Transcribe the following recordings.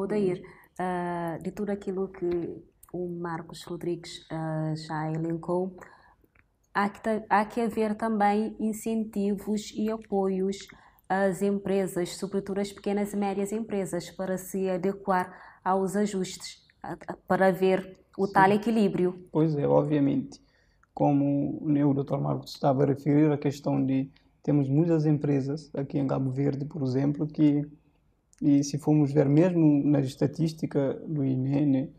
Odair, de tudo aquilo que o Marcos Rodrigues já elencou, há que haver também incentivos e apoios às empresas, sobretudo as pequenas e médias empresas, para se adequar aos ajustes, para haver o tal Sim, equilíbrio. pois é, obviamente. Como o Dr. Marcos estava a referir, a questão de temos muitas empresas aqui em Cabo Verde, por exemplo, e se formos ver mesmo na estatística do INE,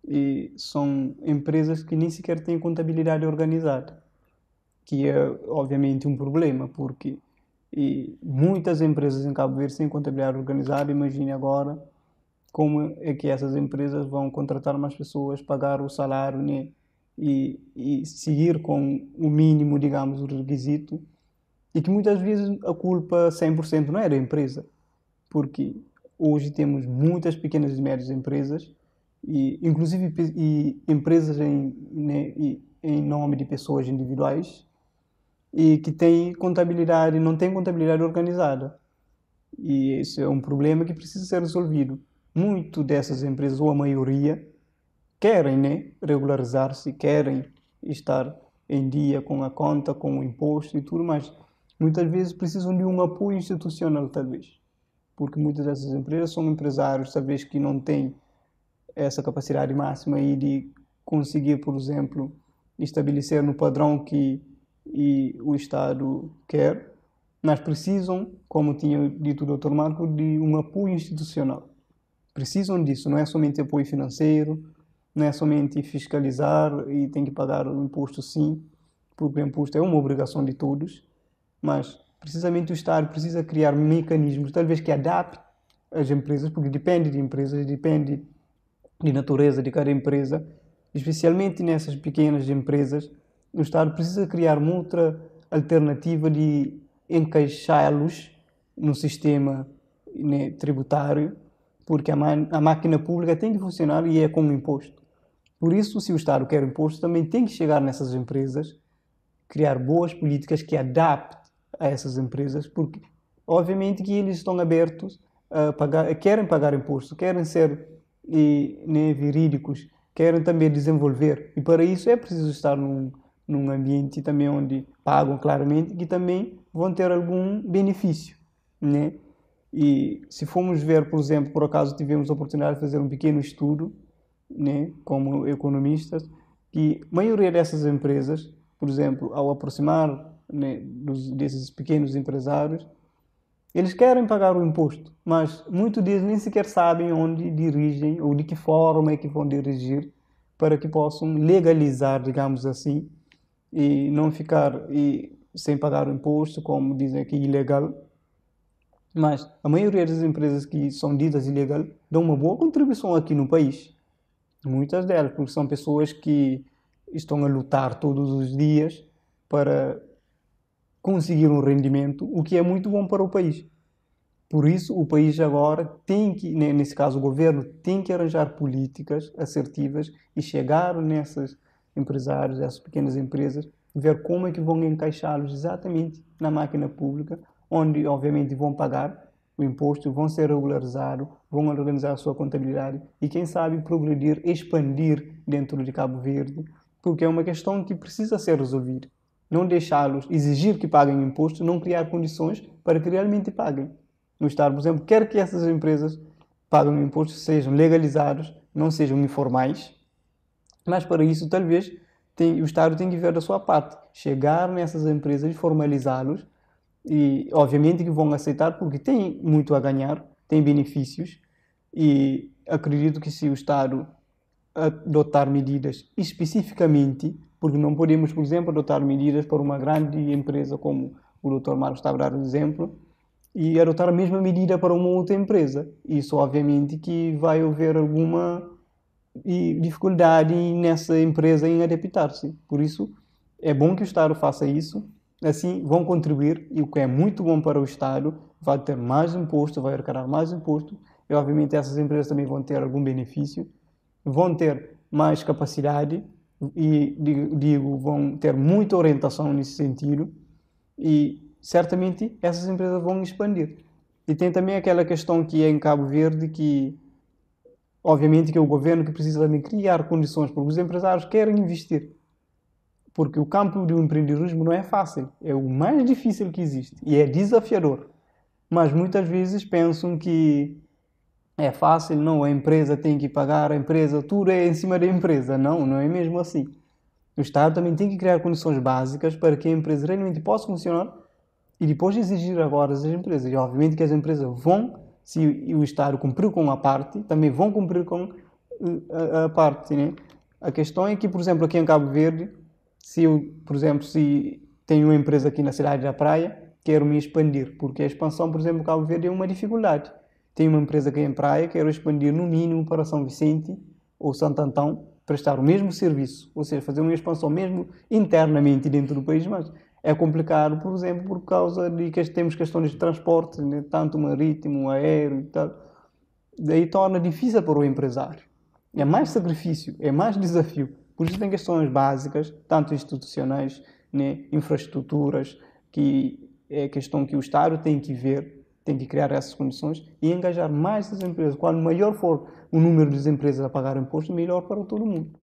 e são empresas que nem sequer têm contabilidade organizada, que é obviamente um problema, porque muitas empresas em Cabo Verde têm contabilidade organizada. Imagine agora como é que essas empresas vão contratar mais pessoas, pagar o salário, né? E seguir com o mínimo, digamos, o requisito, e que muitas vezes a culpa 100% não é da empresa, porque hoje temos muitas pequenas e médias empresas, e inclusive empresas né, em nome de pessoas individuais, e que têm contabilidade, não têm contabilidade organizada. E esse é um problema que precisa ser resolvido. Muito dessas empresas, ou a maioria, querem, né, regularizar-se, querem estar em dia com a conta, com o imposto e tudo, mas muitas vezes precisam de um apoio institucional, talvez. Porque muitas dessas empresas são empresários, talvez que não têm essa capacidade máxima aí de conseguir, por exemplo, estabelecer no padrão que o Estado quer, mas precisam, como tinha dito o Dr. Marco, de um apoio institucional. Precisam disso, não é somente apoio financeiro, não é somente fiscalizar e tem que pagar o imposto, sim, porque o imposto é uma obrigação de todos, mas precisamente o Estado precisa criar mecanismos, talvez que adapte as empresas, porque depende de empresas, depende de natureza de cada empresa, especialmente nessas pequenas empresas. O Estado precisa criar uma outra alternativa de encaixá-los no sistema, né, tributário, porque a máquina pública tem que funcionar e é com o imposto. Por isso, se o Estado quer imposto, também tem que chegar nessas empresas, criar boas políticas que adaptem a essas empresas, porque obviamente que eles estão abertos a pagar, querem pagar imposto, querem ser né, verídicos, querem também desenvolver. E para isso é preciso estar num ambiente também onde pagam claramente, que também vão ter algum benefício, né? E se formos ver, por exemplo, por acaso tivemos a oportunidade de fazer um pequeno estudo, né, como economistas, que a maioria dessas empresas, por exemplo, ao aproximar, né, desses pequenos empresários, eles querem pagar o imposto, mas muitos deles nem sequer sabem onde dirigem ou de que forma é que vão dirigir para que possam legalizar, digamos assim, e não ficar sem pagar o imposto, como dizem aqui, ilegal. Mas a maioria das empresas que são ditas ilegal dão uma boa contribuição aqui no país. Muitas delas, porque são pessoas que estão a lutar todos os dias para conseguir um rendimento, o que é muito bom para o país. Por isso, o país agora tem que, nesse caso o governo, tem que arranjar políticas assertivas e chegar nesses empresários, essas pequenas empresas, ver como é que vão encaixá-los exatamente na máquina pública, onde obviamente vão pagar o imposto, vão ser regularizados, vão organizar a sua contabilidade e quem sabe progredir, expandir dentro de Cabo Verde, porque é uma questão que precisa ser resolvida. Não deixá-los exigir que paguem imposto, não criar condições para que realmente paguem. No Estado, por exemplo, quer que essas empresas paguem impostos, sejam legalizados, não sejam informais, mas para isso talvez o Estado tem que ver da sua parte, chegar nessas empresas e formalizá-los, e obviamente que vão aceitar porque têm muito a ganhar, têm benefícios, e acredito que se o Estado adotar medidas especificamente, porque não podemos, por exemplo, adotar medidas para uma grande empresa como o Dr. Marcos estava a dar o exemplo, e adotar a mesma medida para uma outra empresa. Isso, obviamente, que vai haver alguma dificuldade nessa empresa em adaptar-se. Por isso, é bom que o Estado faça isso. Assim, vão contribuir, e o que é muito bom para o Estado, vai ter mais imposto, vai arrecadar mais imposto, e, obviamente, essas empresas também vão ter algum benefício, vão ter mais capacidade, e, digo, vão ter muita orientação nesse sentido, e certamente essas empresas vão expandir. E tem também aquela questão que é em Cabo Verde que Obviamente que é o governo que precisa também criar condições, porque os empresários querem investir. Porque o campo do empreendedorismo não é fácil, é o mais difícil que existe e é desafiador. Mas muitas vezes pensam que é fácil, não, a empresa tem que pagar, a empresa, tudo é em cima da empresa. Não, não é mesmo assim. O Estado também tem que criar condições básicas para que a empresa realmente possa funcionar e depois exigir agora das empresas. E obviamente que as empresas vão, se o Estado cumpriu com a parte, também vão cumprir com a parte, né? A questão é que, por exemplo, aqui em Cabo Verde, se eu, por exemplo, se tenho uma empresa aqui na cidade da Praia, quero me expandir, porque a expansão, por exemplo, em Cabo Verde é uma dificuldade. Tenho uma empresa aqui em Praia, quero expandir no mínimo para São Vicente ou Santo Antão, prestar o mesmo serviço, ou seja, fazer uma expansão mesmo internamente dentro do país, mas é complicado, por exemplo, por causa de que temos questões de transporte, né? Tanto marítimo, aéreo e tal. Daí torna difícil para o empresário. É mais sacrifício, é mais desafio. Por isso tem questões básicas, tanto institucionais, né? Infraestruturas, que é questão que o Estado tem que ver, tem que criar essas condições e engajar mais as empresas. Quanto maior for o número de empresas a pagar imposto, melhor para todo mundo.